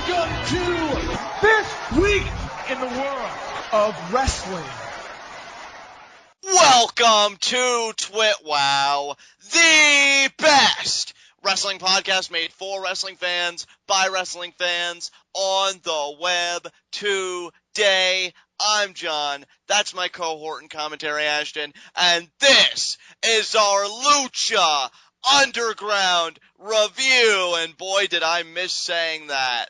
Welcome to this week in the world of wrestling. Welcome to TWitWoW, the best wrestling podcast made for wrestling fans, by wrestling fans, on the web today. I'm John, that's my cohort and commentary Ashton, and this is our Lucha Underground review, and boy did I miss saying that.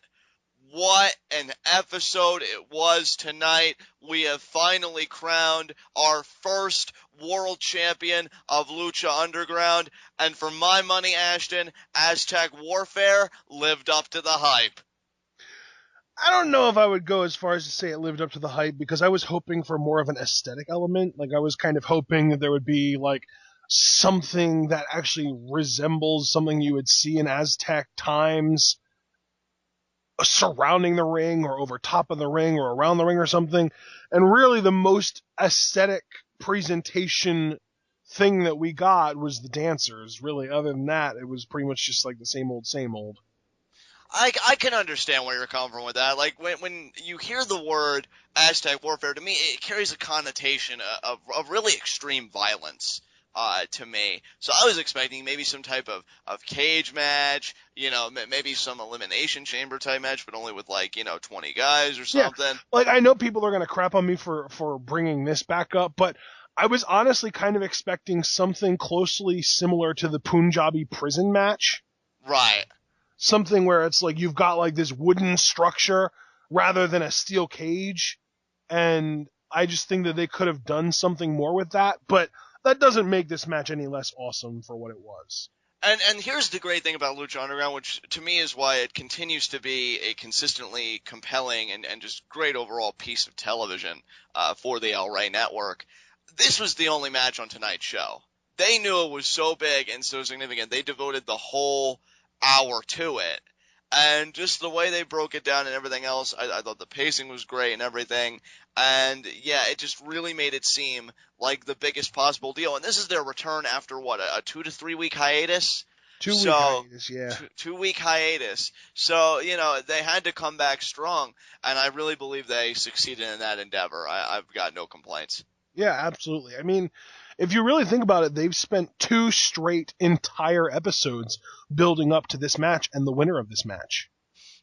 What an episode it was tonight. We have finally crowned our first world champion of Lucha Underground, and for my money, Ashton, AZTEC Warfare lived up to the hype. I don't know if I would go as far as to say it lived up to the hype, because I was hoping for more of an aesthetic element. Like, I was kind of hoping that there would be, like, something that actually resembles something you would see in Aztec times surrounding the ring or over top of the ring or around the ring or something. And really the most aesthetic presentation thing that we got was the dancers. Really, other than that, it was pretty much just like the same old, same old. I can understand where you're coming from with that. Like, when you hear the word Aztec Warfare, to me, it carries a connotation of really extreme violence. To me. So I was expecting maybe some type of cage match, you know, maybe some elimination chamber type match, but only with, like, you know, 20 guys or something. Yeah. Like, I know people are going to crap on me for bringing this back up, but I was honestly kind of expecting something closely similar to the Punjabi prison match. Right. Something where it's like you've got like this wooden structure rather than a steel cage, and I just think that they could have done something more with that, but that doesn't make this match any less awesome for what it was. And here's the great thing about Lucha Underground, which to me is why it continues to be a consistently compelling and just great overall piece of television for the El Rey Network. This was the only match on tonight's show. They knew it was so big and so significant. They devoted the whole hour to it. And just the way they broke it down and everything else, I thought the pacing was great and everything. And, yeah, it just really made it seem like the biggest possible deal. And this is their return after, what, a 2 to 3 week hiatus? 2 week hiatus, yeah. 2 week hiatus. So, you know, they had to come back strong. And I really believe they succeeded in that endeavor. I've got no complaints. Yeah, absolutely. I mean, if you really think about it, they've spent 2 straight entire episodes building up to this match and the winner of this match.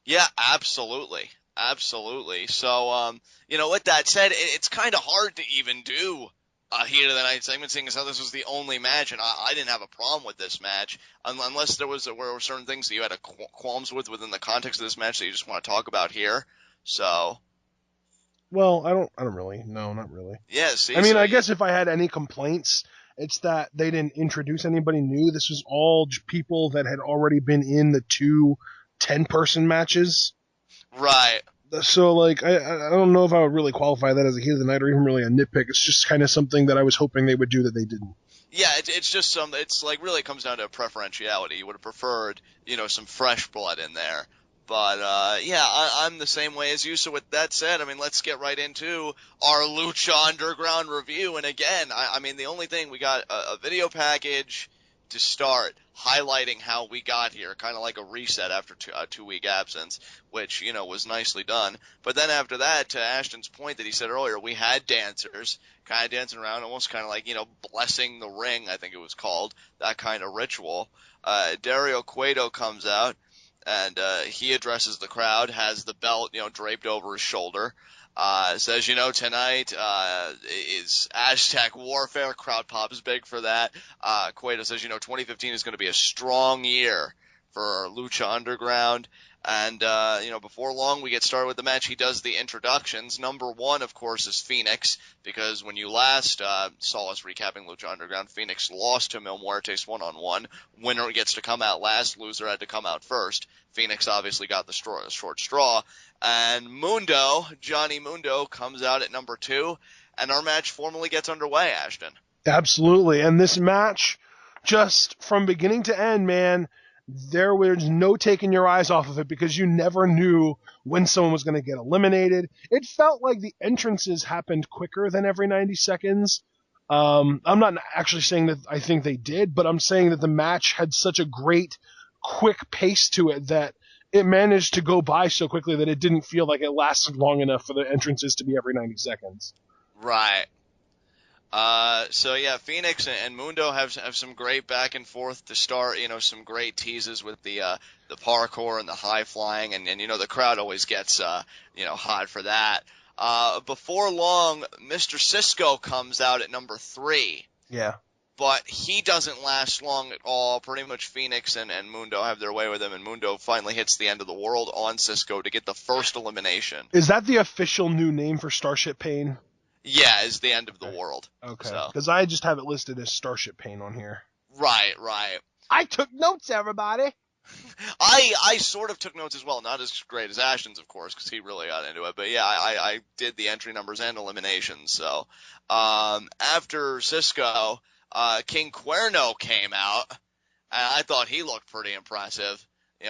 Yeah, absolutely. Absolutely. So, you know, with that said, it's kind of hard to even do a Heat of the Night segment, seeing as how this was the only match, and I didn't have a problem with this match, unless there were certain things that you had qualms with within the context of this match that you just want to talk about here. So... Well, I don't really. No, not really. Yeah, see, I mean, I guess if I had any complaints, it's that they didn't introduce anybody new. This was all people that had already been in the 2 10-person matches. Right. So, like, I don't know if I would really qualify that as a Heat of the Night or even really a nitpick. It's just kind of something that I was hoping they would do that they didn't. Yeah, it's just it's like really comes down to preferentiality. You would have preferred, you know, some fresh blood in there. But, yeah, I'm the same way as you. So with that said, I mean, let's get right into our Lucha Underground review. And again, I mean, the only thing, we got a video package to start highlighting how we got here, kind of like a reset after a 2-week absence, which, you know, was nicely done. But then after that, to Ashton's point that he said earlier, we had dancers kind of dancing around, almost kind of like, you know, blessing the ring, I think it was called, that kind of ritual. Dario Cueto comes out. And he addresses the crowd, has the belt, you know, draped over his shoulder. Says, you know, tonight is Aztec Warfare. Crowd pop is big for that. Cueto says, you know, 2015 is going to be a strong year for Lucha Underground. And, you know, before long we get started with the match, he does the introductions. Number 1, of course, is Phoenix, because when you last saw us recapping Lucha Underground, Phoenix lost to Mil Muertes 1-on-1. Winner gets to come out last, loser had to come out first. Phoenix obviously got the short straw. And Mundo, Johnny Mundo, comes out at number 2, and our match formally gets underway, Ashton. Absolutely. And this match, just from beginning to end, man, there was no taking your eyes off of it, because you never knew when someone was going to get eliminated. It felt like the entrances happened quicker than every 90 seconds. I'm not actually saying that I think they did, but I'm saying that the match had such a great, quick pace to it that it managed to go by so quickly that it didn't feel like it lasted long enough for the entrances to be every 90 seconds. Right. So yeah, Phoenix and Mundo have some great back and forth to start. Some great teases with the parkour and the high flying, and the crowd always gets hot for that. Before long, Mr. Cisco comes out at number 3. Yeah. But he doesn't last long at all. Pretty much Phoenix and Mundo have their way with him, and Mundo finally hits the end of the world on Cisco to get the first elimination. Is that the official new name for Starship Pain? Yeah, is the end of the world. Okay. So. Because I just have it listed as Starship Pain on here. Right. I took notes, everybody. I sort of took notes as well. Not as great as Ashton's, of course, because he really got into it. But yeah, I did the entry numbers and eliminations. So after Cisco, King Cuerno came out, and I thought he looked pretty impressive.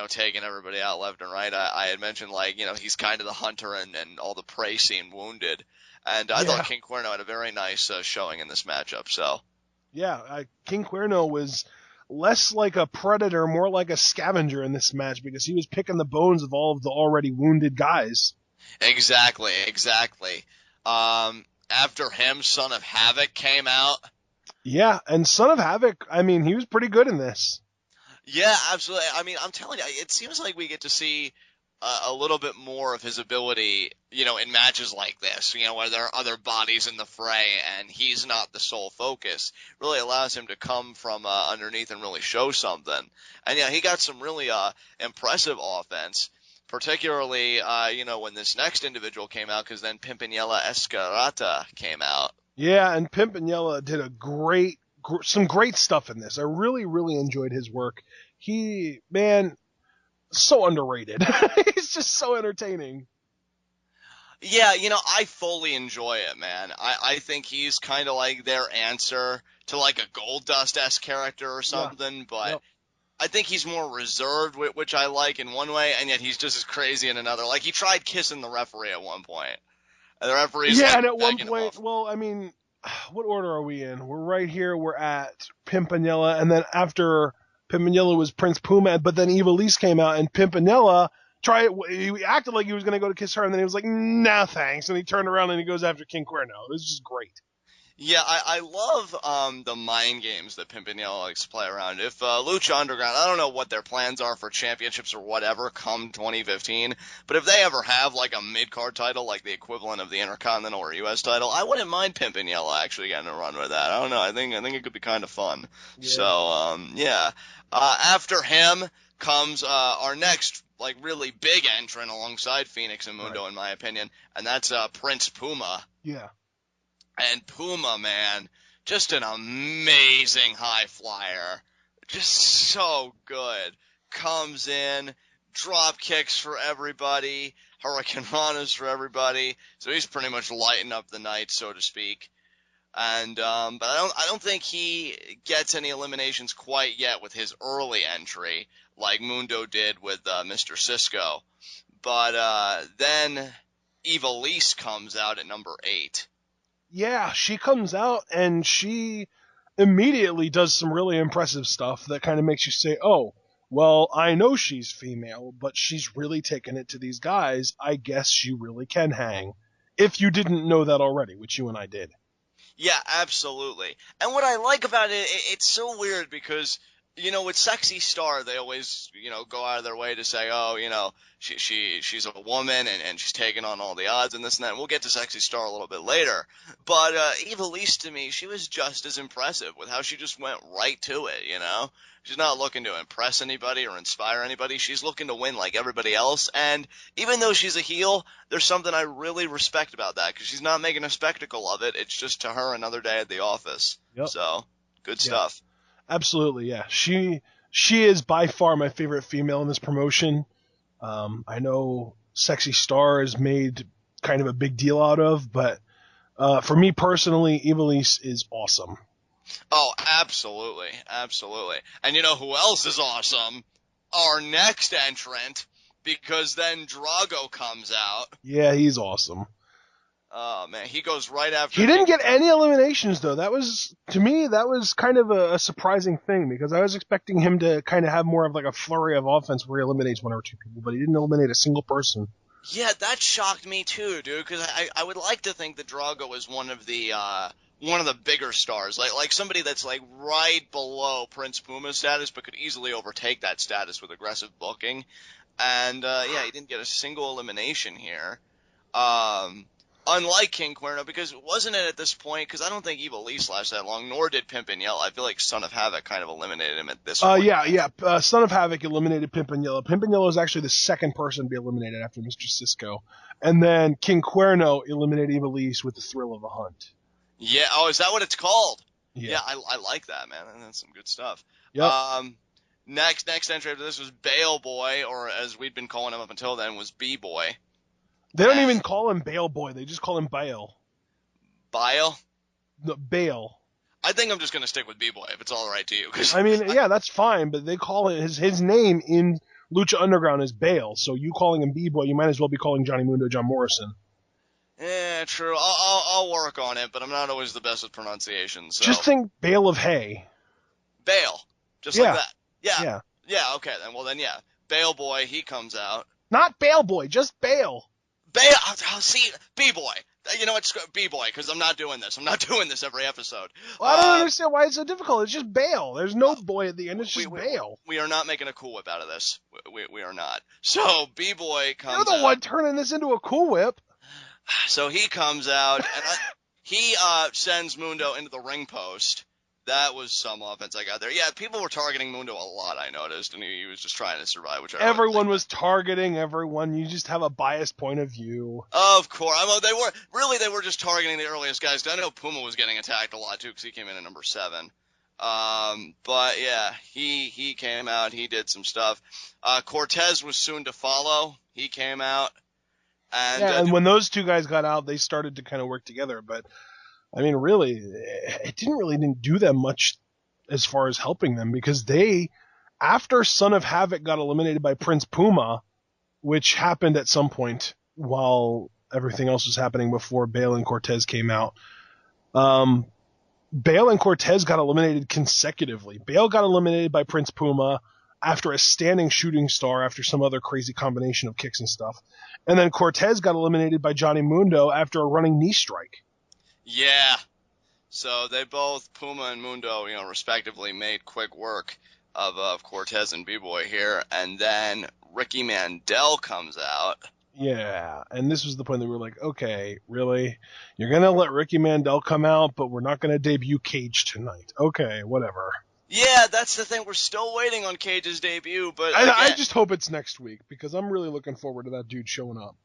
Taking everybody out left and right. I had mentioned, he's kind of the hunter and all the prey seemed wounded. And I thought King Cuerno had a very nice showing in this matchup. So, yeah, King Cuerno was less like a predator, more like a scavenger in this match because he was picking the bones of all of the already wounded guys. Exactly. After him, Son of Havoc came out. Yeah, and Son of Havoc, I mean, he was pretty good in this. Yeah, absolutely. I mean, I'm telling you, it seems like we get to see a little bit more of his ability, in matches like this, where there are other bodies in the fray and he's not the sole focus. Really allows him to come from underneath and really show something. And yeah, he got some really impressive offense, particularly, when this next individual came out, because then Pimpinela Escarata came out. Yeah, and Pimpinela did some great stuff in this. I really, really enjoyed his work. He, man, so underrated. He's just so entertaining. Yeah, I fully enjoy it, man. I think he's kind of like their answer to like a Goldust-esque character or something, but I think he's more reserved, which I like in one way, and yet he's just as crazy in another. Like, he tried kissing the referee at one point. And the referee's yeah, like, and at one point, well, I mean, what order are we in? We're right here. We're at Pimpinela, and then after Pimpinela was Prince Puma, but then Ivelisse came out, and Pimpinela he acted like he was going to go to kiss her, and then he was like, nah, thanks, and he turned around and he goes after King Cuerno. It was just great. Yeah, I love the mind games that Pimpinela likes to play around. If Lucha Underground, I don't know what their plans are for championships or whatever come 2015, but if they ever have like a mid-card title, like the equivalent of the Intercontinental or US title, I wouldn't mind Pimpinela actually getting a run with that. I don't know. I think it could be kind of fun. Yeah. So yeah. After him comes our next like really big entrant alongside Phoenix and Mundo, in my opinion, and that's Prince Puma. Yeah. And Puma, man, just an amazing high flyer. Just so good. Comes in, drop kicks for everybody, Hurricane Ranas for everybody. So he's pretty much lighting up the night, so to speak. And but I don't think he gets any eliminations quite yet with his early entry, like Mundo did with Mr. Cisco. But then Ivelisse comes out at number 8. Yeah, she comes out and she immediately does some really impressive stuff that kind of makes you say, oh, well, I know she's female, but she's really taken it to these guys. I guess she really can hang. If you didn't know that already, which you and I did. Yeah, absolutely. And what I like about it, it's so weird because, with Sexy Star, they always, go out of their way to say, oh, she's a woman and she's taking on all the odds and this and that. And we'll get to Sexy Star a little bit later. But Ivelisse, to me, she was just as impressive with how she just went right to it, She's not looking to impress anybody or inspire anybody. She's looking to win like everybody else. And even though she's a heel, there's something I really respect about that because she's not making a spectacle of it. It's just to her another day at the office. Yep. So, good stuff. Absolutely, yeah. She is by far my favorite female in this promotion. I know Sexy Star is made kind of a big deal out of, but for me personally, Ivelisse is awesome. Oh, absolutely. Absolutely. And you know who else is awesome? Our next entrant, because then Drago comes out. Yeah, he's awesome. Oh man, he goes right after. He didn't get any eliminations though. That was, to me, that was kind of a surprising thing because I was expecting him to kind of have more of like a flurry of offense where he eliminates one or two people, but he didn't eliminate a single person. Yeah, that shocked me too, dude. Because I would like to think that Drago is one of the bigger stars, like somebody that's like right below Prince Puma's status, but could easily overtake that status with aggressive booking. And yeah, he didn't get a single elimination here. Unlike King Cuerno, because wasn't it at this point? Because I don't think Evil Lease lasted that long, nor did Pimpinella. I feel like Son of Havoc kind of eliminated him at this point. Yeah. Son of Havoc eliminated Pimpinella. Pimpinella was actually the second person to be eliminated after Mr. Cisco. And then King Cuerno eliminated Evil Lease with the Thrill of the Hunt. Yeah. Oh, is that what it's called? Yeah, I like that, man. That's some good stuff. Yep. Next entry after this was Bale Boy, or as we'd been calling him up until then, was B-Boy. They don't even call him Bale Boy. They just call him Bale. Bile? No, Bale. I think I'm just going to stick with B-Boy if it's all right to you. I mean, yeah, that's fine, but they call it his name in Lucha Underground is Bale, so you calling him B-Boy, you might as well be calling Johnny Mundo John Morrison. Yeah, true. I'll work on it, but I'm not always the best with pronunciation. So. Just think Bale of Hay. Bale. Just like that. Yeah. Yeah, okay, then. Well, then, yeah. Bale Boy, he comes out. Not Bale Boy, just Bale. Bale, see, B-Boy. You know what, B-Boy, because I'm not doing this. I'm not doing this every episode. Well, I don't understand why it's so difficult. It's just Bale. There's no boy at the end. It's just Bale. We are not making a Cool Whip out of this. We are not. So, B-Boy comes out. You're the one turning this into a Cool Whip. So he comes out, and he sends Mundo into the ring post. That was some offense I got there. Yeah, people were targeting Mundo a lot, I noticed, and he was just trying to survive. Everyone was targeting everyone. You just have a biased point of view. Of course. They were just targeting the earliest guys. I know Puma was getting attacked a lot, too, because he came in at number 7. But, yeah, he came out. He did some stuff. Cortez was soon to follow. He came out. And when those two guys got out, they started to kind of work together, but I mean, really, it didn't do them much as far as helping them because after Son of Havoc got eliminated by Prince Puma, which happened at some point while everything else was happening before Bale and Cortez came out, Bale and Cortez got eliminated consecutively. Bale got eliminated by Prince Puma after a standing shooting star after some other crazy combination of kicks and stuff. And then Cortez got eliminated by Johnny Mundo after a running knee strike. Yeah. So they both, Puma and Mundo, respectively, made quick work of Cortez and B-Boy here. And then Ricky Mandel comes out. Yeah, and this was the point that we were like, okay, really? You're going to let Ricky Mandel come out, but we're not going to debut Cage tonight. Okay, whatever. Yeah, that's the thing. We're still waiting on Cage's debut, but I just hope it's next week because I'm really looking forward to that dude showing up.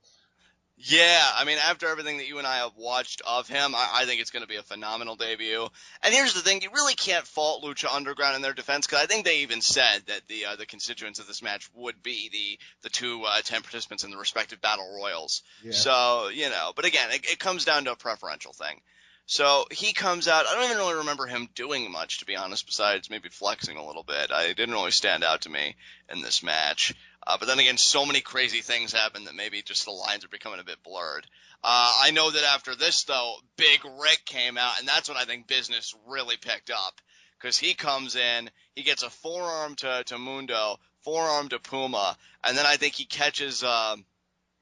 Yeah, I mean, after everything that you and I have watched of him, I think it's going to be a phenomenal debut. And here's the thing, you really can't fault Lucha Underground in their defense, because I think they even said that the constituents of this match would be the two 10 participants in the respective battle royals. Yeah. So, but again, it comes down to a preferential thing. So he comes out. I don't even really remember him doing much, to be honest, besides maybe flexing a little bit. It didn't really stand out to me in this match. But then again, so many crazy things happen that maybe just the lines are becoming a bit blurred. I know that after this, though, Big Rick came out, and that's when I think business really picked up. Because he comes in, he gets a forearm to Mundo, forearm to Puma, and then I think he catches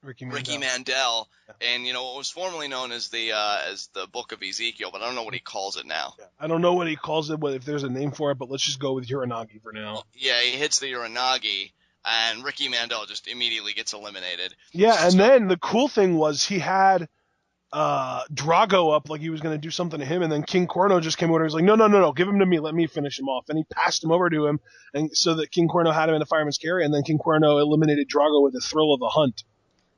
Ricky Mandel in what was formerly known as the Book of Ezekiel, but I don't know what he calls it now. Yeah, I don't know what he calls it, if there's a name for it, but let's just go with Uranagi for now. Yeah, he hits the Uranagi. And Ricky Mandel just immediately gets eliminated. Yeah, and then the cool thing was he had Drago up like he was going to do something to him, and then King Cuerno just came over and was like, no, give him to me, let me finish him off. And he passed him over to him, and so that King Cuerno had him in the fireman's carry, and then King Cuerno eliminated Drago with the Thrill of the Hunt.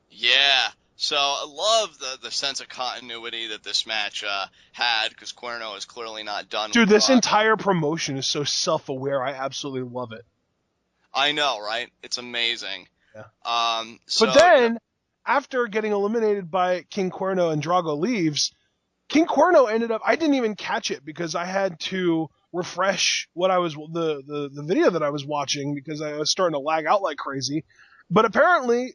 Yeah, so I love the sense of continuity that this match had, because Cuerno is clearly not done. Dude, this entire promotion is so self-aware, I absolutely love it. I know, right? It's amazing. Yeah. But then, after getting eliminated by King Cuerno and Drago leaves, King Cuerno ended up, I didn't even catch it because I had to refresh what I was, the video that I was watching because I was starting to lag out like crazy. But apparently,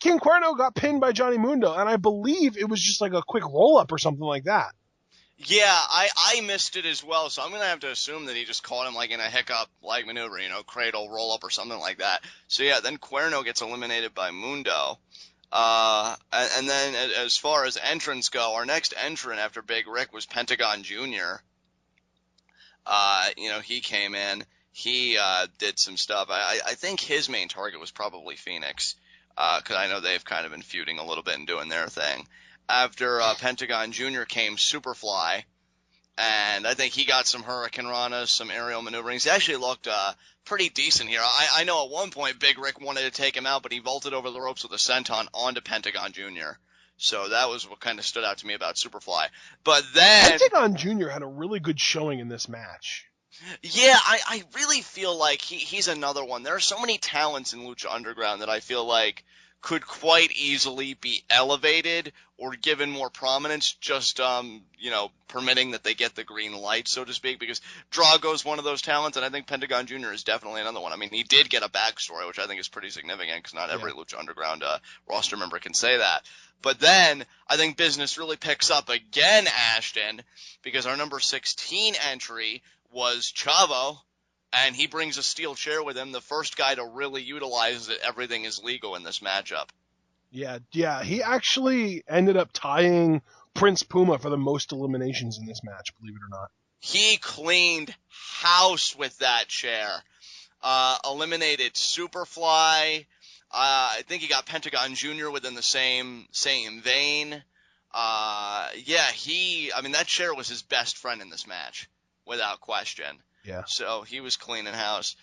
King Cuerno got pinned by Johnny Mundo, and I believe it was just like a quick roll-up or something like that. Yeah, I missed it as well, so I'm going to have to assume that he just caught him like in a hiccup-like maneuver, cradle, roll-up or something like that. So yeah, then Cuerno gets eliminated by Mundo. And then as far as entrants go, our next entrant after Big Rick was Pentagon Jr. He came in, he did some stuff. I think his main target was probably Phoenix, because I know they've kind of been feuding a little bit and doing their thing. After Pentagon Jr. came Superfly, and I think he got some Hurricane Ranas, some aerial maneuverings. He actually looked pretty decent here. I know at one point Big Rick wanted to take him out, but he vaulted over the ropes with a senton onto Pentagon Jr., so that was what kind of stood out to me about Superfly. But then Pentagon Jr. had a really good showing in this match. Yeah, I really feel like he's another one. There are so many talents in Lucha Underground that I feel like could quite easily be elevated or given more prominence, just permitting that they get the green light, so to speak, because Drago's one of those talents, and I think Pentagon Jr. is definitely another one. I mean, he did get a backstory, which I think is pretty significant, because not every Lucha Underground roster member can say that. But then I think business really picks up again, Ashton, because our number 16 entry was Chavo, and he brings a steel chair with him, the first guy to really utilize that everything is legal in this matchup. Yeah, he actually ended up tying Prince Puma for the most eliminations in this match, believe it or not. He cleaned house with that chair. Eliminated Superfly. I think he got Pentagon Jr. within the same vein. That chair was his best friend in this match, without question. Yeah. So he was cleaning house.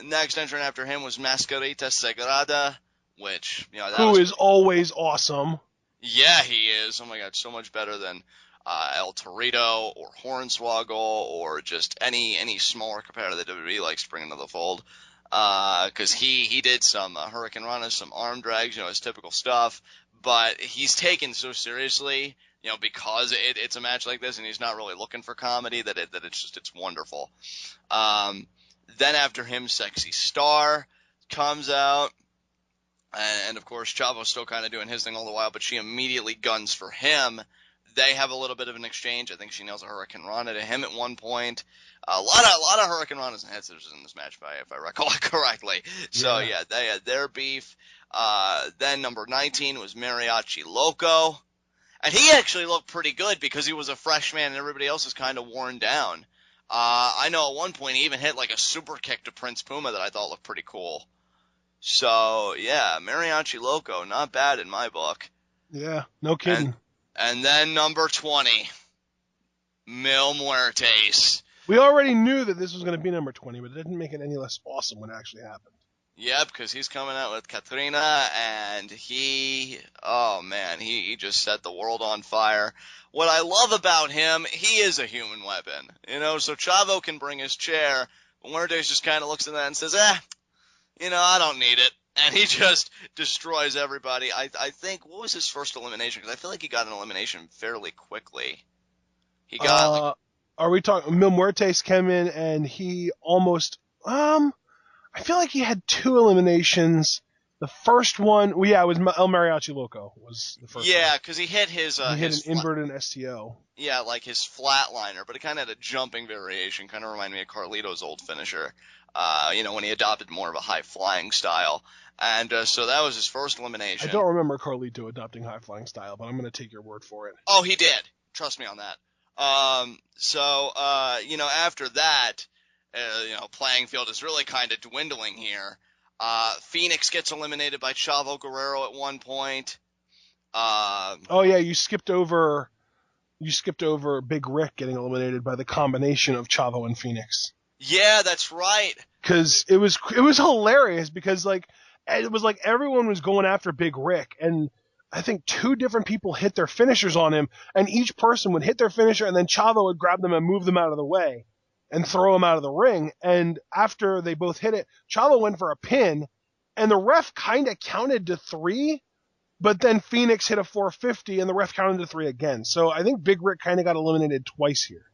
Next entrant after him was Mascarita Sagrada, which, who is always awesome. Yeah, he is. Oh my God, so much better than El Torito or Hornswoggle or just any smaller competitor that WWE likes to bring into the fold. Because he did some Hurricane Ranas, some arm drags, his typical stuff. But he's taken so seriously, because it's a match like this, and he's not really looking for comedy, that it's wonderful. Then after him, Sexy Star comes out. And of course, Chavo's still kind of doing his thing all the while, but she immediately guns for him. They have a little bit of an exchange. I think she nails a Hurricane Rana to him at one point. A lot of Hurricane Ranas and head scissors in this match, if I recall correctly. So yeah, they had their beef. Then number 19 was Mariachi Loco, and he actually looked pretty good because he was a freshman and everybody else is kind of worn down. I know at one point he even hit like a super kick to Prince Puma that I thought looked pretty cool. So, yeah, Mariachi Loco, not bad in my book. Yeah, no kidding. And then number 20, Mil Muertes. We already knew that this was going to be number 20, but it didn't make it any less awesome when it actually happened. Yep, because he's coming out with Katrina, and he just set the world on fire. What I love about him, he is a human weapon. So Chavo can bring his chair, but Muertes just kind of looks at that and says, I don't need it. And he just destroys everybody. I think, what was his first elimination? Because I feel like he got an elimination fairly quickly. He got, are we talking, Mil Muertes came in and he almost, I feel like he had 2 eliminations. The first one, it was El Mariachi Loco was the first one. Yeah, because he hit his, he hit an inverted STO. Yeah, like his flatliner, but it kind of had a jumping variation. Kind of reminded me of Carlito's old finisher. When he adopted more of a high-flying style. And so that was his first elimination. I don't remember Carlito adopting high-flying style, but I'm going to take your word for it. Oh, he did. Trust me on that. After that, playing field is really kind of dwindling here. Phoenix gets eliminated by Chavo Guerrero at one point. You skipped over Big Rick getting eliminated by the combination of Chavo and Phoenix. Yeah, that's right. Because it was hilarious because it was like everyone was going after Big Rick, and I think 2 different people hit their finishers on him, and each person would hit their finisher, and then Chavo would grab them and move them out of the way and throw them out of the ring. And after they both hit it, Chavo went for a pin, and the ref kind of counted to 3, but then Phoenix hit a 450, and the ref counted to 3 again. So I think Big Rick kind of got eliminated twice here.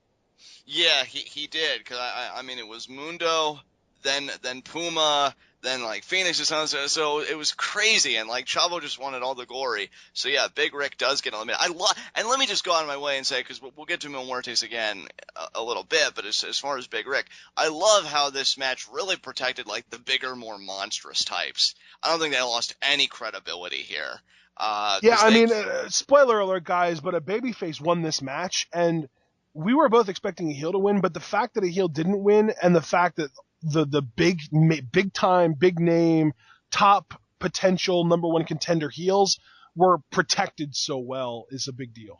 Yeah, he did, because it was Mundo, then Puma, then like Phoenix is on, so it was crazy, and like Chavo just wanted all the glory. So yeah, Big Rick does get eliminated. And let me just go out of my way and say, because we'll get to Mil Muertes again a little bit, but as far as Big Rick, I love how this match really protected like the bigger, more monstrous types. I don't think they lost any credibility here. Yeah, I mean, spoiler alert, guys, but a babyface won this match, and we were both expecting a heel to win, but the fact that a heel didn't win, and the fact that the big time, big name, top potential number one contender heels were protected so well is a big deal.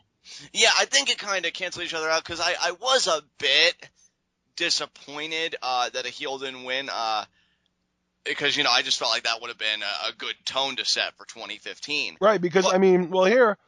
Yeah, I think it kind of canceled each other out, because I was a bit disappointed that a heel didn't win, because, you know, I just felt like that would have been a good tone to set for 2015. Right, because, I mean, well, here,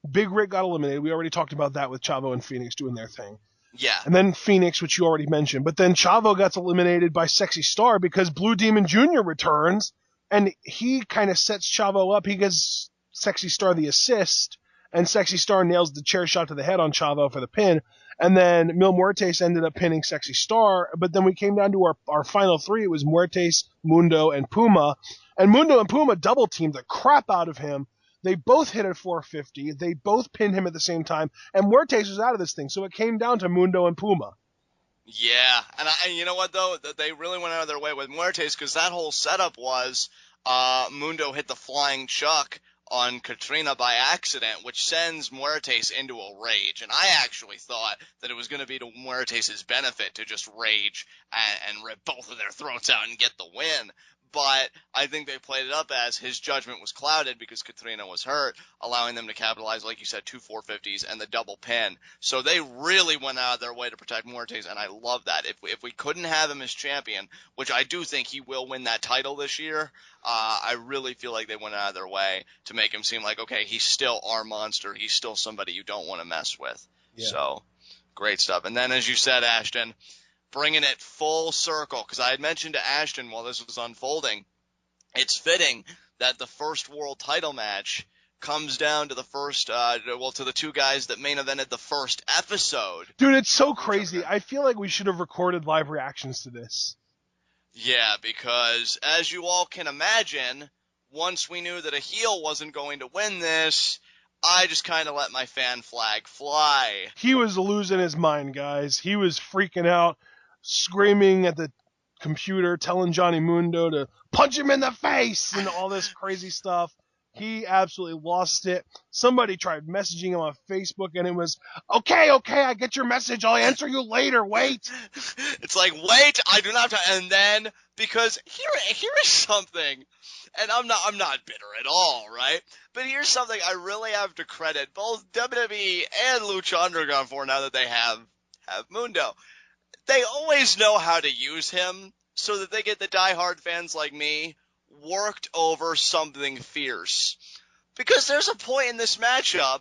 Big Rick got eliminated. We already talked about that with Chavo and Phoenix doing their thing. Yeah. And then Phoenix, which you already mentioned. But then Chavo gets eliminated by Sexy Star because Blue Demon Jr. returns, and he kind of sets Chavo up. He gives Sexy Star the assist, and Sexy Star nails the chair shot to the head on Chavo for the pin. And then Mil Muertes ended up pinning Sexy Star, but then we came down to our final three. It was Muertes, Mundo, and Puma. And Mundo and Puma double-teamed the crap out of him. They both hit at 450. They both pinned him at the same time. And Muertes was out of this thing, so it came down to Mundo and Puma. Yeah, and you know what, though? They really went out of their way with Muertes, because that whole setup was Mundo hit the flying chuck on Katrina by accident, which sends Muertes into a rage. And I actually thought that it was going to be to Muertes' benefit to just rage and rip both of their throats out and get the win. But I think they played it up as his judgment was clouded because Katrina was hurt, allowing them to capitalize, like you said, 2 450s and the double pin. So they really went out of their way to protect Muertes, and I love that. If we couldn't have him as champion, which I do think he will win that title this year, I really feel like they went out of their way to make him seem like, okay, he's still our monster. He's still somebody you don't want to mess with. Yeah. So great stuff. And then, as you said, Ashton, bringing it full circle, because I had mentioned to Ashton while this was unfolding, it's fitting that the first world title match comes down to the first, to the two guys that main evented the first episode. Dude, it's so crazy. I feel like we should have recorded live reactions to this. Yeah, because as you all can imagine, once we knew that a heel wasn't going to win this, I just kind of let my fan flag fly. He was losing his mind, guys. He was freaking out, screaming at the computer, telling Johnny Mundo to punch him in the face and all this crazy stuff. He absolutely lost it. Somebody tried messaging him on Facebook, and it was, okay, I get your message. I'll answer you later. Wait. It's like, wait, I do not have time. And then, because here is something, and I'm not bitter at all, right? But here's something I really have to credit both WWE and Lucha Underground for now that they have Mundo. They always know how to use him so that they get the diehard fans like me worked over something fierce. Because there's a point in this matchup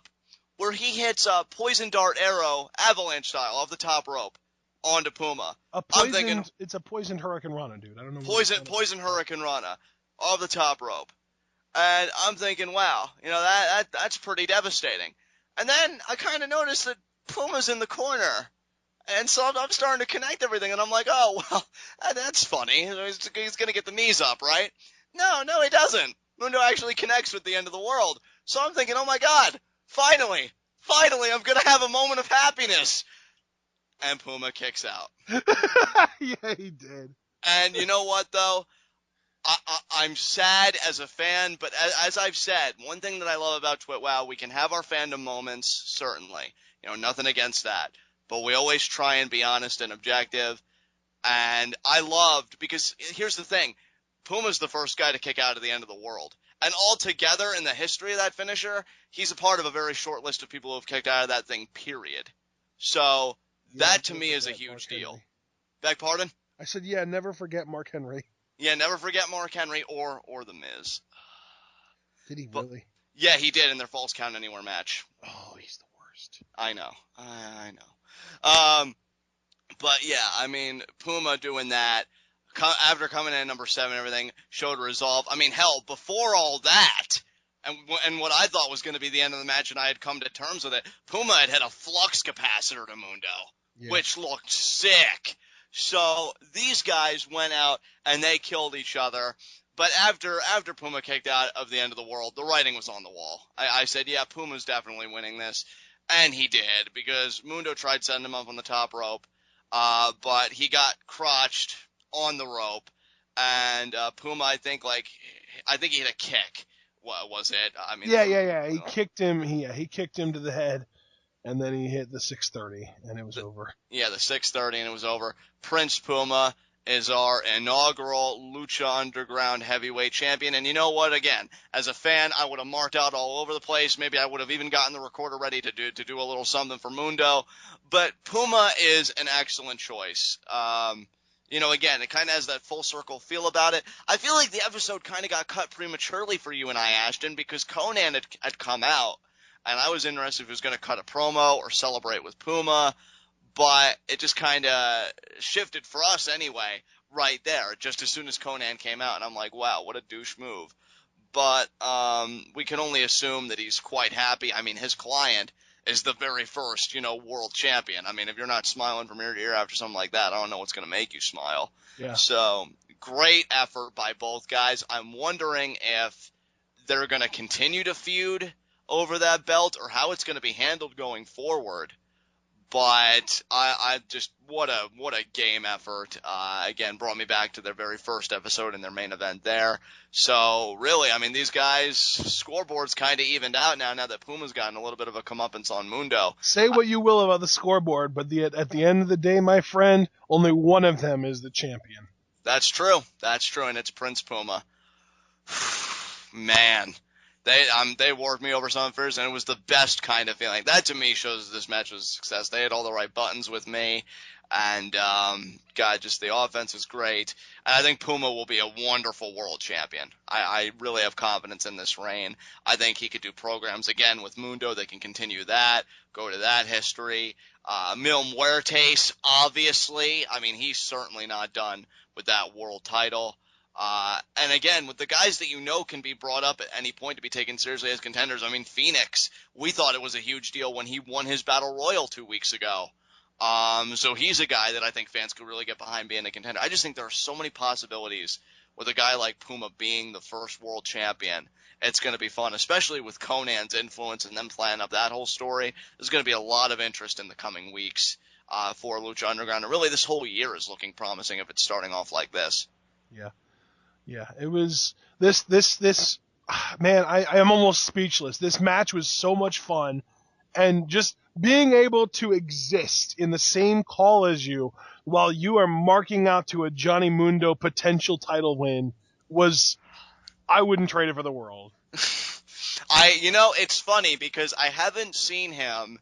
where he hits a poison dart arrow, avalanche style, off the top rope onto Puma. It's a poisoned Hurricane Rana, dude. I don't know. Poison Hurricane Rana off the top rope. And I'm thinking, wow, that's pretty devastating. And then I kind of noticed that Puma's in the corner. And so I'm starting to connect everything, and I'm like, oh, well, that's funny. He's going to get the knees up, right? No, he doesn't. Mundo actually connects with the end of the world. So I'm thinking, oh my God, finally, I'm going to have a moment of happiness. And Puma kicks out. Yeah, he did. And you know what, though? I'm sad as a fan, but as I've said, one thing that I love about TWitWoW, we can have our fandom moments, certainly. Nothing against that. But we always try and be honest and objective. And I loved, because here's the thing, Puma's the first guy to kick out at the end of the world. And altogether in the history of that finisher, he's a part of a very short list of people who have kicked out of that thing, period. So that to me is a huge deal. Beg pardon? I said, yeah, never forget Mark Henry. Yeah, never forget Mark Henry or The Miz. Did he really? Yeah, he did in their Falls Count Anywhere match. Oh, he's the worst. I know. I know. But yeah, I mean, Puma doing that, after coming in at number 7 and everything, showed resolve. I mean, hell, before all that, and what I thought was going to be the end of the match, and I had come to terms with it, Puma had a flux capacitor to Mundo, which looked sick. So these guys went out and they killed each other. But after Puma kicked out of the end of the world, the writing was on the wall. I said, yeah, Puma's definitely winning this. And he did, because Mundo tried setting him up on the top rope, but he got crotched on the rope. And Puma, I think he hit a kick. What was it? I mean, Yeah. He kicked him. He kicked him to the head, and then he hit the 630, and it was over. Yeah, the 630, and it was over. Prince Puma is our inaugural Lucha Underground heavyweight champion. And you know what? Again, as a fan, I would have marked out all over the place. Maybe I would have even gotten the recorder ready to do a little something for Mundo. But Puma is an excellent choice. Again, it kind of has that full circle feel about it. I feel like the episode kind of got cut prematurely for you and I, Ashton, because Conan had come out, and I was interested if he was going to cut a promo or celebrate with Puma. But it just kind of shifted for us anyway, right there, just as soon as Conan came out. And I'm like, wow, what a douche move. But we can only assume that he's quite happy. I mean, his client is the very first, world champion. I mean, if you're not smiling from ear to ear after something like that, I don't know what's going to make you smile. Yeah. So, great effort by both guys. I'm wondering if they're going to continue to feud over that belt or how it's going to be handled going forward. But I just, what a game effort. Again, brought me back to their very first episode in their main event there. So really, I mean, these guys' scoreboard's kind of evened out now that Puma's gotten a little bit of a comeuppance on Mundo. Say what you will about the scoreboard, but at the end of the day, my friend, only one of them is the champion. That's true, and it's Prince Puma. Man. They worked me over some first, and it was the best kind of feeling. That, to me, shows this match was a success. They had all the right buttons with me, and, God, just the offense was great. And I think Puma will be a wonderful world champion. I really have confidence in this reign. I think he could do programs again with Mundo. They can continue that, go to that history. Mil Muertes, obviously. I mean, he's certainly not done with that world title. And again, with the guys that can be brought up at any point to be taken seriously as contenders. I mean, Phoenix, we thought it was a huge deal when he won his Battle Royal 2 weeks ago. So he's a guy that I think fans could really get behind being a contender. I just think there are so many possibilities with a guy like Puma being the first world champion. It's going to be fun, especially with Conan's influence and them planning up that whole story. There's going to be a lot of interest in the coming weeks for Lucha Underground. And really, this whole year is looking promising if it's starting off like this. Yeah, it was this man, I am almost speechless. This match was so much fun, and just being able to exist in the same call as you while you are marking out to a Johnny Mundo potential title win I wouldn't trade it for the world. It's funny because I haven't seen him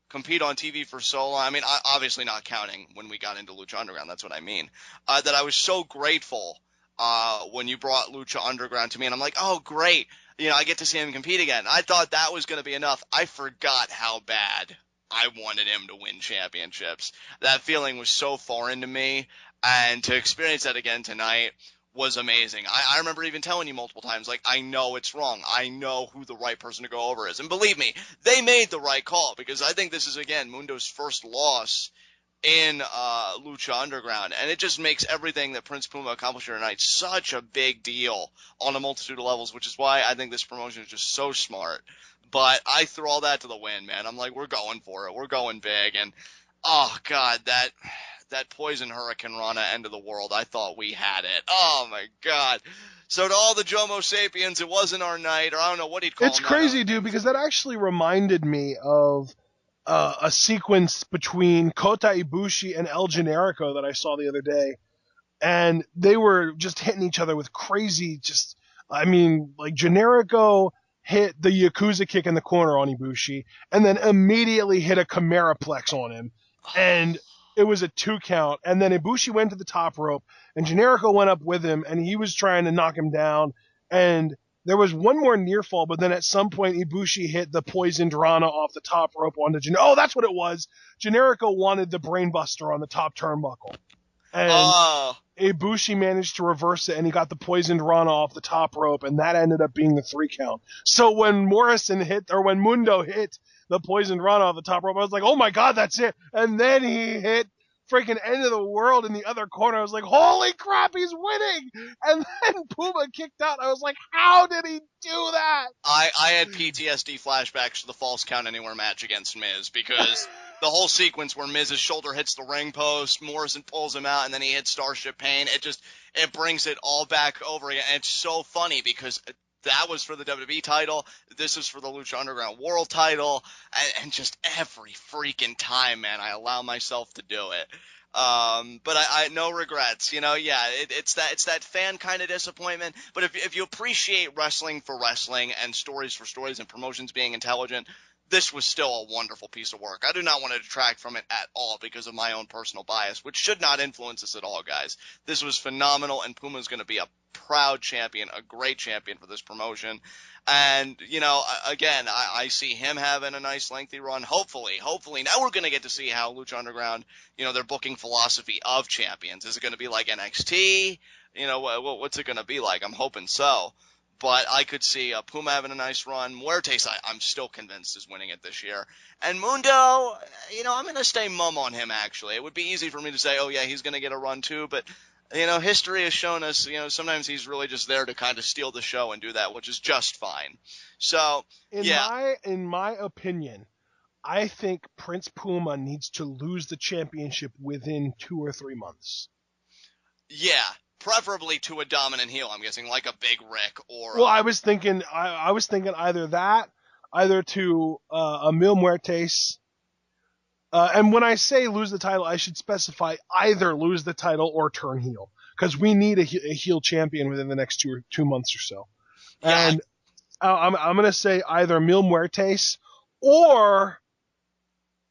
compete on TV for so long. I mean, obviously not counting when we got into Lucha Underground. That's what I mean. That I was so grateful when you brought Lucha Underground to me, and I'm like, oh, great. I get to see him compete again. I thought that was going to be enough. I forgot how bad I wanted him to win championships. That feeling was so foreign to me, and to experience that again tonight was amazing. I remember even telling you multiple times, like, I know it's wrong. I know who the right person to go over is. And believe me, they made the right call, because I think this is, again, Mundo's first loss in Lucha Underground, and it just makes everything that Prince Puma accomplished here tonight such a big deal on a multitude of levels, which is why I think this promotion is just so smart. But I threw all that to the wind, man. I'm like, we're going for it. We're going big. And, oh, God, that Poison Hurricane Rana end of the world, I thought we had it. Oh, my God. So to all the Jomo Sapiens, it wasn't our night, or I don't know what he'd call It's crazy, dude, because that actually reminded me of a sequence between Kota Ibushi and El Generico that I saw the other day. And they were just hitting each other with crazy, like Generico hit the Yakuza kick in the corner on Ibushi, and then immediately hit a Chimeraplex on him. And it was a 2 count. And then Ibushi went to the top rope, and Generico went up with him, and he was trying to knock him down. And there was one more near fall, but then at some point Ibushi hit the poisoned Rana off the top rope onto Generico. Oh, that's what it was. Generico wanted the brainbuster on the top turnbuckle. And Ibushi managed to reverse it, and he got the poisoned Rana off the top rope, and that ended up being the 3 count. So when when Mundo hit the poisoned Rana off the top rope, I was like, oh my God, that's it. And then he hit freaking end of the world in the other corner. I was like, holy crap, he's winning. And then Puma kicked out. I was like, how did he do that? I had PTSD flashbacks to the False Count Anywhere match against Miz, because the whole sequence where Miz's shoulder hits the ring post, Morrison pulls him out, and then he hits Starship Pain, it brings it all back over again. And it's so funny because that was for the WWE title. This is for the Lucha Underground World title. And just every freaking time, man, I allow myself to do it. But I no regrets, yeah, it's that fan kind of disappointment. But if you appreciate wrestling for wrestling and stories for stories and promotions being intelligent, this was still a wonderful piece of work. I do not want to detract from it at all because of my own personal bias, which should not influence us at all, guys. This was phenomenal, and Puma's going to be a proud champion, a great champion for this promotion. And, again, I see him having a nice lengthy run. Hopefully. Now we're going to get to see how Lucha Underground, their booking philosophy of champions. Is it going to be like NXT? What's it going to be like? I'm hoping so. But I could see Puma having a nice run. Muertes, I'm still convinced, is winning it this year. And Mundo, I'm going to stay mum on him, actually. It would be easy for me to say, oh, yeah, he's going to get a run too. But, history has shown us, sometimes he's really just there to kind of steal the show and do that, which is just fine. So, In my opinion, I think Prince Puma needs to lose the championship within 2 or 3 months. Yeah. Preferably to a dominant heel, I'm guessing, like a Big Rick or. Well, I was thinking either that, either to Mil Muertes. And when I say lose the title, I should specify either lose the title or turn heel, because we need a heel champion within the next 2 months or so. Yeah. And I'm gonna say either Mil Muertes or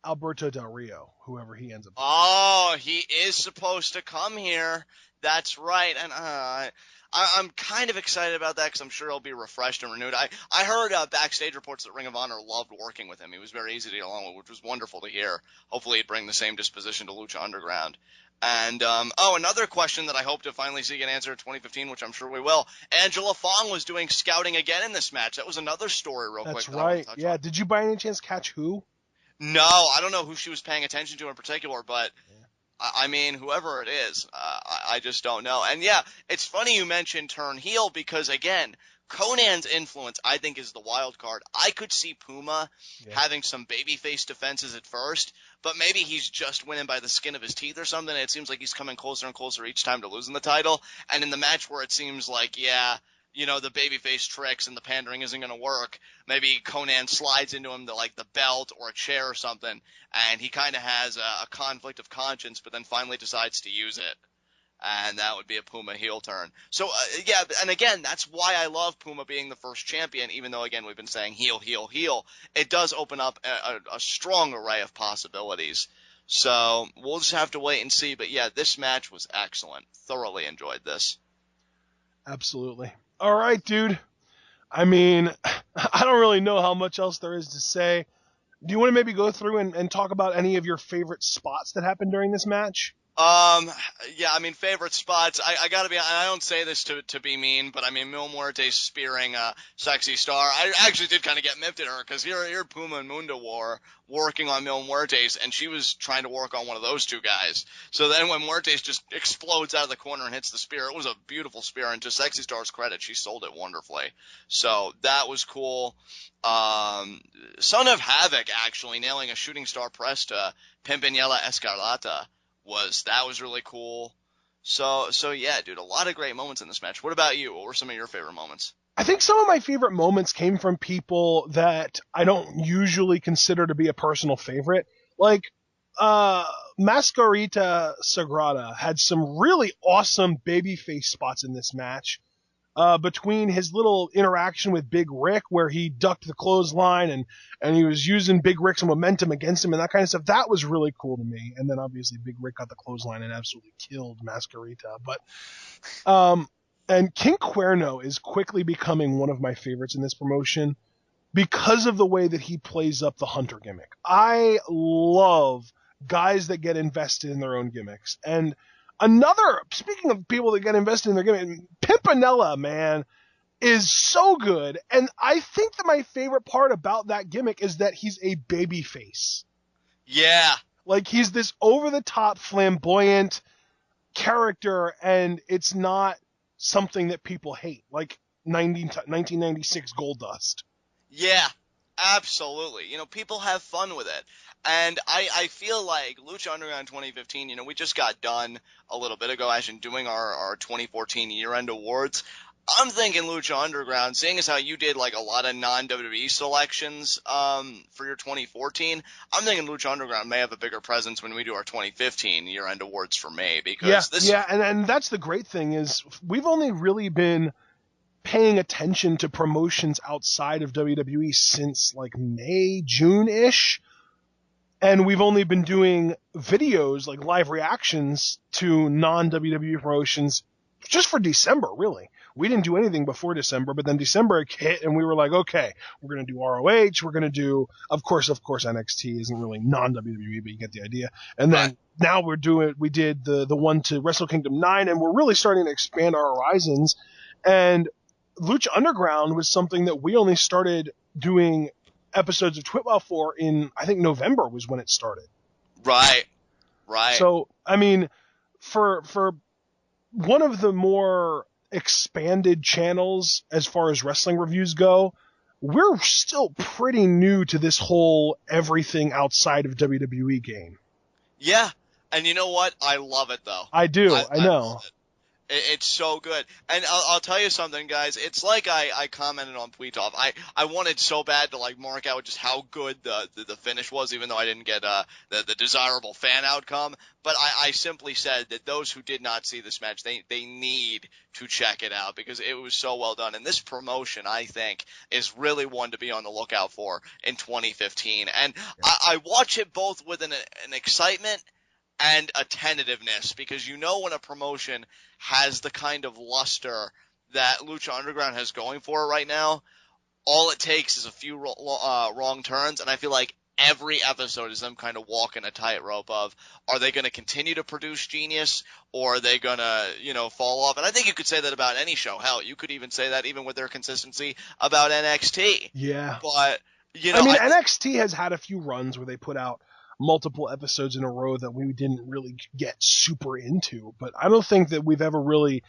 Alberto Del Rio, whoever he ends up. Oh, he is supposed to come here. That's right, and I'm kind of excited about that because I'm sure he'll be refreshed and renewed. I heard backstage reports that Ring of Honor loved working with him. He was very easy to get along with, which was wonderful to hear. Hopefully he'd bring the same disposition to Lucha Underground. And, another question that I hope to finally see get answered in 2015, which I'm sure we will. Angela Fong was doing scouting again in this match. That was another story real quick. That's right, yeah. Did you by any chance catch who? No, I don't know who she was paying attention to in particular, but I mean, whoever it is, I just don't know. And yeah, it's funny you mentioned turn heel because, again, Conan's influence, I think, is the wild card. I could see Puma having some babyface defenses at first, but maybe he's just winning by the skin of his teeth or something. It seems like he's coming closer and closer each time to losing the title. And in the match where it seems like, the babyface tricks and the pandering isn't going to work, maybe Conan slides into him the belt or a chair or something, and he kind of has a conflict of conscience, but then finally decides to use it. And that would be a Puma heel turn. So, and again, that's why I love Puma being the first champion, even though, again, we've been saying heel, heel, heel. It does open up a strong array of possibilities. So, we'll just have to wait and see. But, yeah, this match was excellent. Thoroughly enjoyed this. Absolutely. All right, dude. I mean, I don't really know how much else there is to say. Do you want to maybe go through and talk about any of your favorite spots that happened during this match? Favorite spots. I gotta be. I don't say this to be mean, but I mean, Mil Muertes spearing Sexy Star. I actually did kind of get miffed at her because here Puma and Mundo were working on Mil Muertes, and she was trying to work on one of those two guys. So then when Muertes just explodes out of the corner and hits the spear, it was a beautiful spear, and to Sexy Star's credit, she sold it wonderfully. So that was cool. Son of Havoc actually nailing a shooting star press to Pimpinela Escarlata. That was really cool. So yeah, dude, a lot of great moments in this match. What about you? What were some of your favorite moments? I think some of my favorite moments came from people that I don't usually consider to be a personal favorite. Like, Mascarita Sagrada had some really awesome babyface spots in this match. Between his little interaction with Big Rick, where he ducked the clothesline and he was using Big Rick's momentum against him and that kind of stuff, that was really cool to me. And then obviously Big Rick got the clothesline and absolutely killed Mascarita. But, and King Cuerno is quickly becoming one of my favorites in this promotion because of the way that he plays up the Hunter gimmick. I love guys that get invested in their own gimmicks. And speaking of people that get invested in their gimmick, Pimpinella, man, is so good. And I think that my favorite part about that gimmick is that he's a baby face. Yeah, Like, he's this over-the-top, flamboyant character, and it's not something that people hate, like 1996 Goldust. Yeah, absolutely. You know, people have fun with it. And I feel like Lucha Underground 2015, you know, we just got done a little bit ago, actually, doing our 2014 year-end awards. I'm thinking Lucha Underground, seeing as how you did like a lot of non-WWE selections for your 2014, I'm thinking Lucha Underground may have a bigger presence when we do our 2015 year-end awards for May, because and that's the great thing is we've only really been paying attention to promotions outside of WWE since like May, June-ish. And we've only been doing videos, like live reactions to non-WWE promotions just for December, really. We didn't do anything before December, but then December hit and we were like, okay, we're going to do ROH. We're going to do, of course, NXT isn't really non-WWE, but you get the idea. And then now we did the one to Wrestle Kingdom 9, and we're really starting to expand our horizons. And Lucha Underground was something that we only started doing episodes of TWitWoW for in, I think, November was when it started. Right. So, I mean, for one of the more expanded channels as far as wrestling reviews go, we're still pretty new to this whole everything outside of WWE game. Yeah, and you know what? I love it, though. I do. I know. love it. It's so good. And I'll tell you something, guys. It's like I commented on Tweetov. I wanted so bad to like mark out just how good the finish was, even though I didn't get the desirable fan outcome. But I simply said that those who did not see this match, they need to check it out because it was so well done. And this promotion, I think, is really one to be on the lookout for in 2015. And I watch it both with an excitement and a tentativeness, because you know when a promotion has the kind of luster that Lucha Underground has going for it right now, all it takes is a few wrong turns, and I feel like every episode is them kind of walking a tightrope of, are they going to continue to produce genius, or are they going to, you know, fall off? And I think you could say that about any show. Hell, you could even say that even with their consistency about NXT. Yeah. But, you know, I mean, NXT has had a few runs where they put out multiple episodes in a row that we didn't really get super into, but I don't think that we've ever really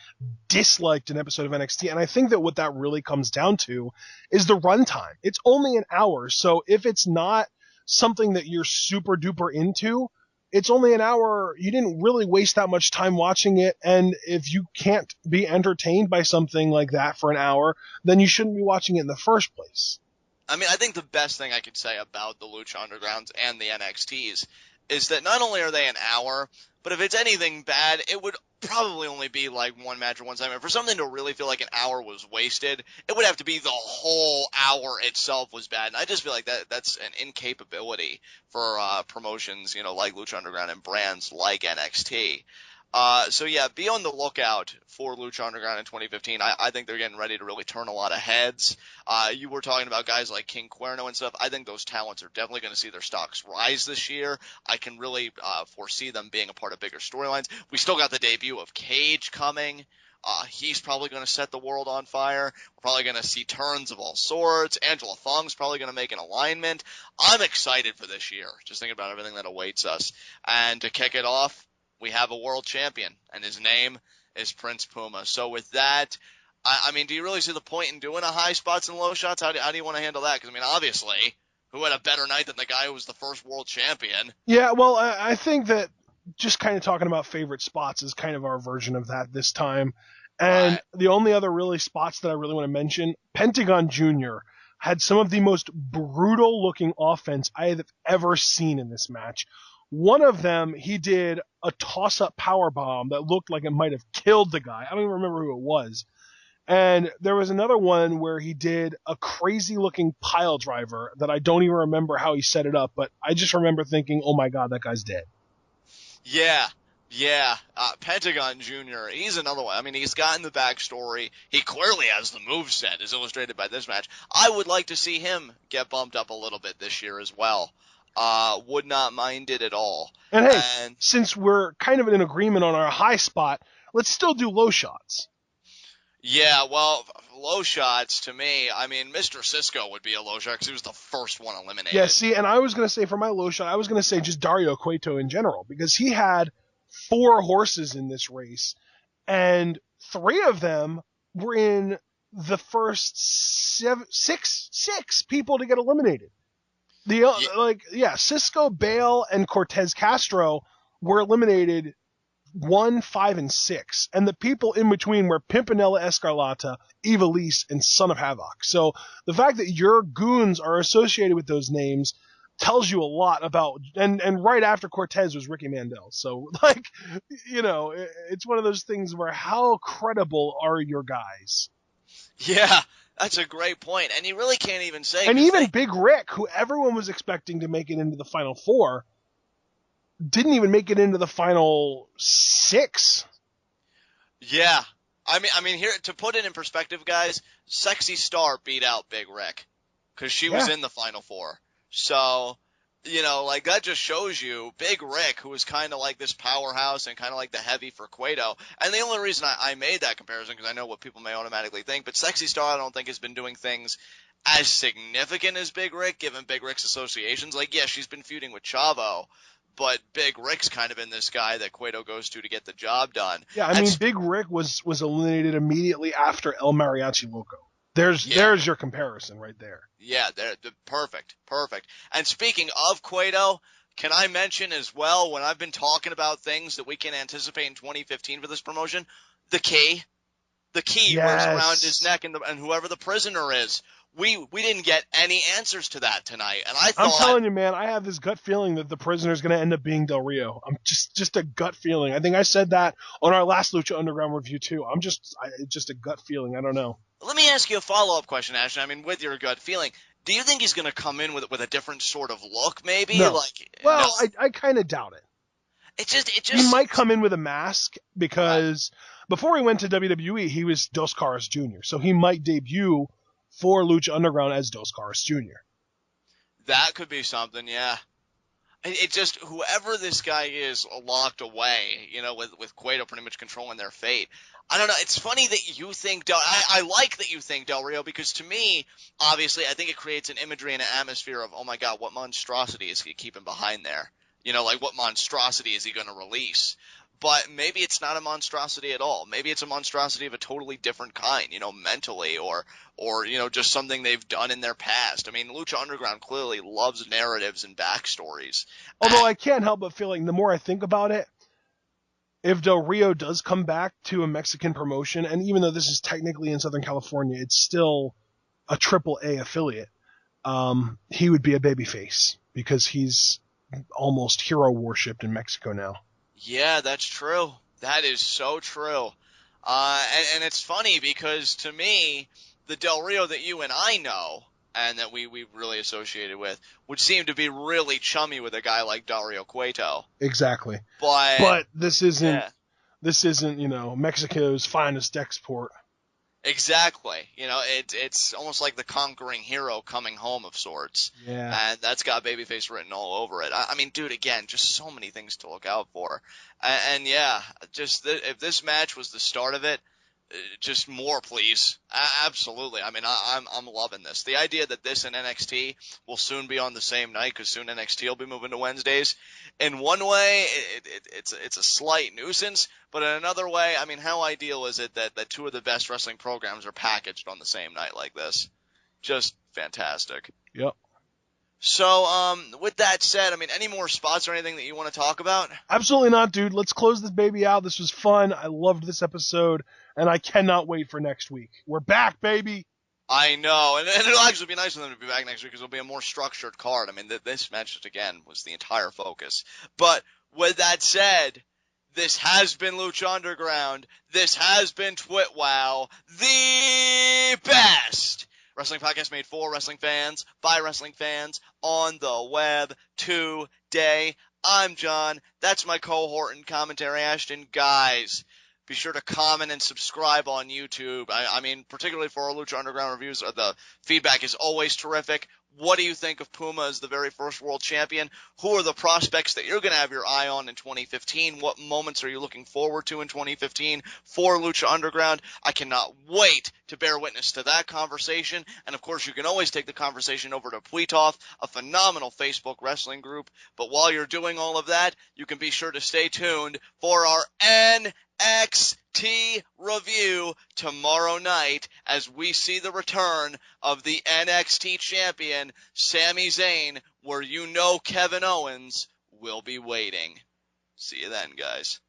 disliked an episode of NXT. And I think that what that really comes down to is the runtime. It's only an hour, so if it's not something that you're super duper into, it's only an hour. You didn't really waste that much time watching it, and if you can't be entertained by something like that for an hour, then you shouldn't be watching it in the first place. I mean, I think the best thing I could say about the Lucha Undergrounds and the NXTs is that not only are they an hour, but if it's anything bad, it would probably only be like one match or one segment. For something to really feel like an hour was wasted, it would have to be the whole hour itself was bad. And I just feel like that's an incapability for promotions, you know, like Lucha Underground and brands like NXT. So yeah, be on the lookout for Lucha Underground in 2015. I think they're getting ready to really turn a lot of heads. You were talking about guys like King Cuerno and stuff. I think those talents are definitely going to see their stocks rise this year. I can really foresee them being a part of bigger storylines. We still got the debut of Cage coming. He's probably going to set the world on fire. We're probably going to see turns of all sorts. Angela Fong's probably going to make an alignment. I'm excited for this year, just thinking about everything that awaits us. And to kick it off, we have a world champion, and his name is Prince Puma. So with that, I mean, do you really see the point in doing a high spots and low shots? How do you want to handle that? Because, I mean, obviously, who had a better night than the guy who was the first world champion? Yeah, well, I think that just kind of talking about favorite spots is kind of our version of that this time. And the only other really spots that I really want to mention, Pentagon Jr. had some of the most brutal-looking offense I have ever seen in this match. One of them, he did a toss-up powerbomb that looked like it might have killed the guy. I don't even remember who it was. And there was another one where he did a crazy-looking pile driver that I don't even remember how he set it up, but I just remember thinking, oh my god, that guy's dead. Yeah. Pentagon Jr., he's another one. I mean, he's gotten the backstory. He clearly has the moveset, as illustrated by this match. I would like to see him get bumped up a little bit this year as well. Would not mind it at all. And hey, since we're kind of in agreement on our high spot, let's still do low shots. Yeah, well, low shots, to me, I mean, Mr. Cisco would be a low shot because he was the first one eliminated. Yeah, see, and I was going to say for my low shot, I was going to say just Dario Cueto in general, because he had 4 horses in this race, and 3 of them were in the first 6 people to get eliminated. Cisco, Bale, and Cortez Castro were eliminated 1, 5, and 6. And the people in between were Pimpinella Escarlata, Ivelisse, and Son of Havoc. So the fact that your goons are associated with those names tells you a lot about, and right after Cortez was Ricky Mandel. So, it's one of those things where how credible are your guys? Yeah, that's a great point. And you really can't even say. And even Big Rick, who everyone was expecting to make it into the Final 4, didn't even make it into the final 6. Yeah. I mean, here, to put it in perspective, guys, Sexy Star beat out Big Rick because she was in the Final 4. So, that just shows you Big Rick, who was kind of like this powerhouse and kind of like the heavy for Cueto. And the only reason I made that comparison, because I know what people may automatically think, but Sexy Star I don't think has been doing things as significant as Big Rick, given Big Rick's associations. She's been feuding with Chavo, but Big Rick's kind of been this guy that Cueto goes to get the job done. Yeah, I mean, Big Rick was eliminated immediately after El Mariachi Loco. There's your comparison right there. Yeah, perfect. And speaking of Cueto, can I mention as well, when I've been talking about things that we can anticipate in 2015 for this promotion, the key wears around his neck, and whoever the prisoner is. We didn't get any answers to that tonight, and I'm telling you, man, I have this gut feeling that the prisoner is going to end up being Del Rio. I'm just a gut feeling. I think I said that on our last Lucha Underground review too. It's just a gut feeling. I don't know. Let me ask you a follow-up question, Ashton. I mean, with your gut feeling, do you think he's going to come in with a different sort of look, maybe? No. No. I kind of doubt it. It just he might come in with a mask because before he went to WWE, he was Dos Caras Jr., so he might debut for Lucha Underground as Dos Caras Jr. That could be something, yeah. It just, whoever this guy is locked away, with Cueto pretty much controlling their fate. I don't know. It's funny that you think I like that you think Del Rio, because to me, obviously, I think it creates an imagery and an atmosphere of, oh my God, what monstrosity is he keeping behind there? What monstrosity is he going to release? But maybe it's not a monstrosity at all. Maybe it's a monstrosity of a totally different kind, mentally or just something they've done in their past. I mean, Lucha Underground clearly loves narratives and backstories. Although I can't help but feeling, the more I think about it, if Del Rio does come back to a Mexican promotion, and even though this is technically in Southern California, it's still a AAA affiliate, he would be a babyface because he's almost hero worshipped in Mexico now. Yeah, that's true. That is so true. And it's funny because to me, the Del Rio that you and I know and that we really associated with would seem to be really chummy with a guy like Dario Cueto. Exactly. But this isn't Mexico's finest export. Exactly. It's almost like the conquering hero coming home of sorts. Yeah. And that's got babyface written all over it. I mean, dude, again, just so many things to look out for. And yeah, if this match was the start of it, just more, please. Absolutely. I mean, I'm loving this. The idea that this and NXT will soon be on the same night, because soon NXT will be moving to Wednesdays. In one way, it's a slight nuisance, but in another way, I mean, how ideal is it that 2 of the best wrestling programs are packaged on the same night like this? Just fantastic. Yep. So, with that said, I mean, any more spots or anything that you want to talk about? Absolutely not, dude. Let's close this baby out. This was fun. I loved this episode, and I cannot wait for next week. We're back, baby. I know, and it'll actually be nice for them to be back next week because it'll be a more structured card. I mean, this match, just again, was the entire focus. But with that said, this has been Lucha Underground. This has been TWitWoW, the best wrestling podcast made for wrestling fans, by wrestling fans, on the web today. I'm John. That's my cohort and commentary, Ashton. Guys, be sure to comment and subscribe on YouTube. I mean, particularly for our Lucha Underground reviews, the feedback is always terrific. What do you think of Puma as the very first world champion? Who are the prospects that you're going to have your eye on in 2015? What moments are you looking forward to in 2015 for Lucha Underground? I cannot wait to bear witness to that conversation. And of course, you can always take the conversation over to Pwitoff, a phenomenal Facebook wrestling group. But while you're doing all of that, you can be sure to stay tuned for our NXT review tomorrow night as we see the return of the NXT champion, Sami Zayn, where you know Kevin Owens will be waiting. See you then, guys.